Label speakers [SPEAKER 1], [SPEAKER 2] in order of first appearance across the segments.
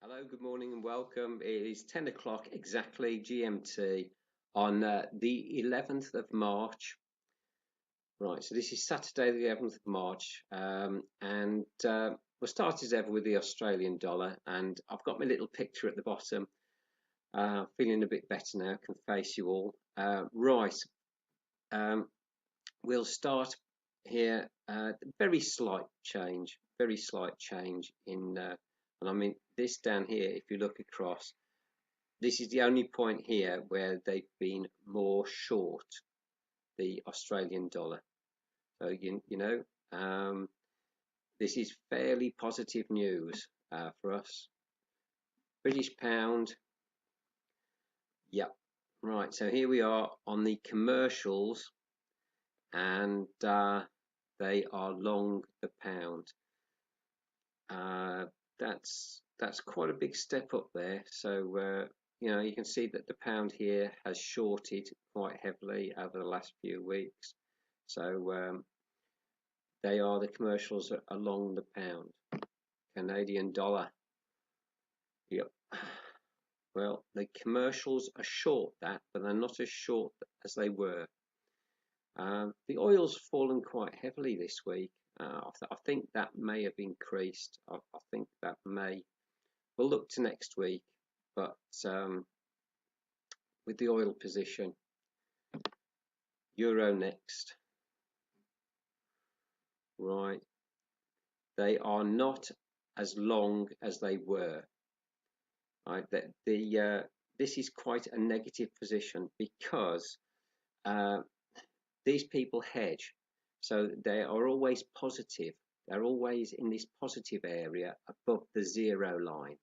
[SPEAKER 1] Hello, good morning and welcome. It is 10 o'clock exactly GMT on the 11th of March. Right, so this is Saturday the 11th of March and we'll start as ever with the Australian dollar, and I've got my little picture at the bottom. Feeling a bit better now, can face you all. Right, we'll start here. Very slight change in and I mean this down here. If you look across, this is the only point here where they've been more short the Australian dollar. So this is fairly positive news for us. British pound. Yep. Right. So here we are on the commercials, and they are long the pound. That's quite a big step up there. So you can see that the pound here has shorted quite heavily over the last few weeks. So they are the commercials along the pound. Canadian dollar. Yep. Well, the commercials are short that, but they're not as short as they were. The oil's fallen quite heavily this week. I think that may have increased. I think that may. We'll look to next week, but with the oil position, euro next. Right, they are not as long as they were. Right, this is quite a negative position because these people hedge, so they are always positive. They're always in this positive area above the zero line,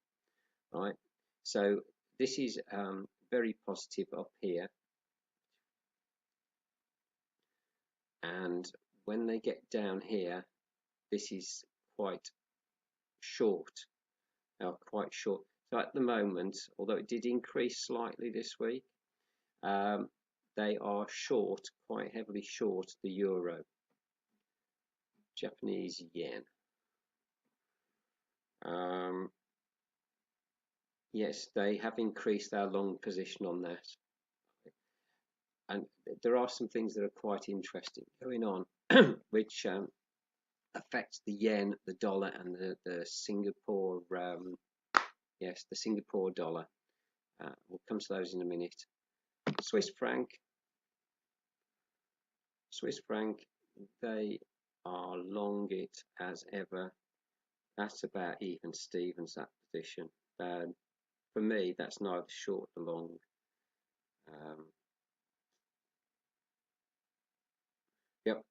[SPEAKER 1] right? So this is very positive up here, and when they get down here, this is quite short. Quite short. So at the moment, although it did increase slightly this week, they are short, quite heavily short the euro. Japanese yen. Yes, they have increased their long position on that. And there are some things that are quite interesting going on, which affects the yen, the dollar, and the Singapore. Yes, the Singapore dollar. We'll come to those in a minute. Swiss franc. Swiss franc. They are long it as ever. That's about even Stevens, that position. For me, that's neither short nor long. Yep,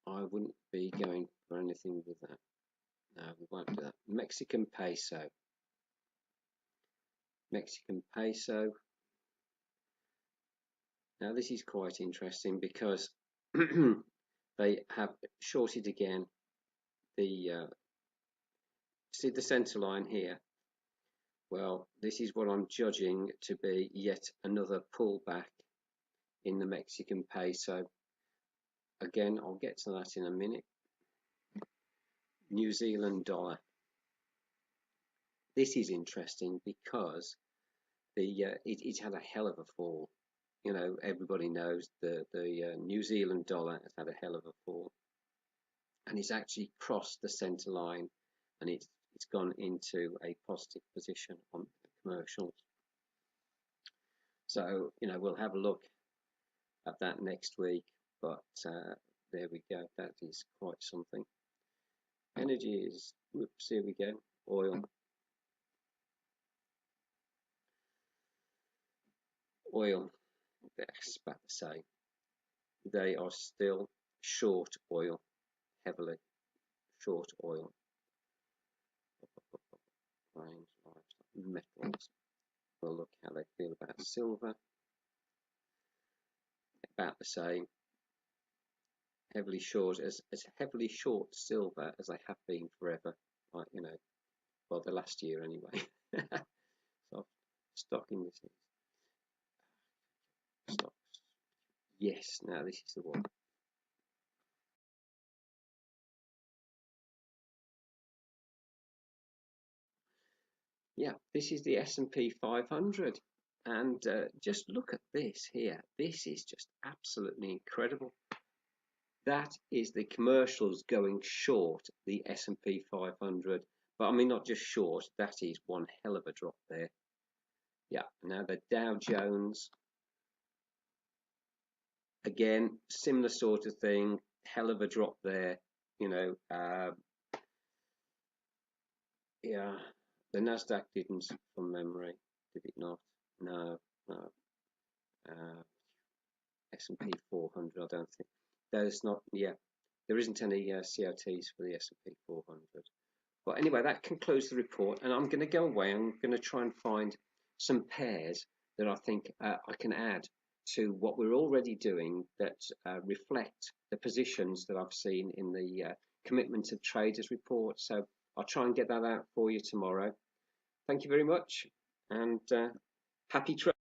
[SPEAKER 1] I wouldn't be going for anything with that. No, we won't do that. Mexican peso. Mexican peso. Now this is quite interesting because they have shorted again. See the center line here? Well, this is what I'm judging to be yet another pullback in the Mexican peso. Again, I'll get to that in a minute. New Zealand dollar. This is interesting because it's had a hell of a fall. You know, everybody knows the New Zealand dollar has had a hell of a fall, and it's actually crossed the center line, and it's gone into a positive position on the commercials. So we'll have a look at that next week, but there we go. That is quite something. Energy is, whoops, here we go. Oil. That's about the same. They are still short oil, heavily short oil. Metals. We'll look how they feel about silver. About the same. Heavily short, as heavily short silver as they have been forever. Like well, the last year anyway. So stocking this in. Stocks. Yes, now this is the one. Yeah, this is the S&P 500. And just look at this here. This is just absolutely incredible. That is the commercials going short the S&P 500. But I mean, not just short, that is one hell of a drop there. Yeah, now the Dow Jones, again, similar sort of thing, hell of a drop there. You know, yeah, the Nasdaq didn't, from memory, did it not? No, no. Uh, S&P 400, I don't think. There's not, yeah, there isn't any C.O.Ts for the S&P 400. But anyway, that concludes the report, and I'm going to go away. I'm going to try and find some pairs that I think I can add to what we're already doing that reflect the positions that I've seen in the commitment of traders report. So I'll try and get that out for you tomorrow. Thank you very much, and happy trading.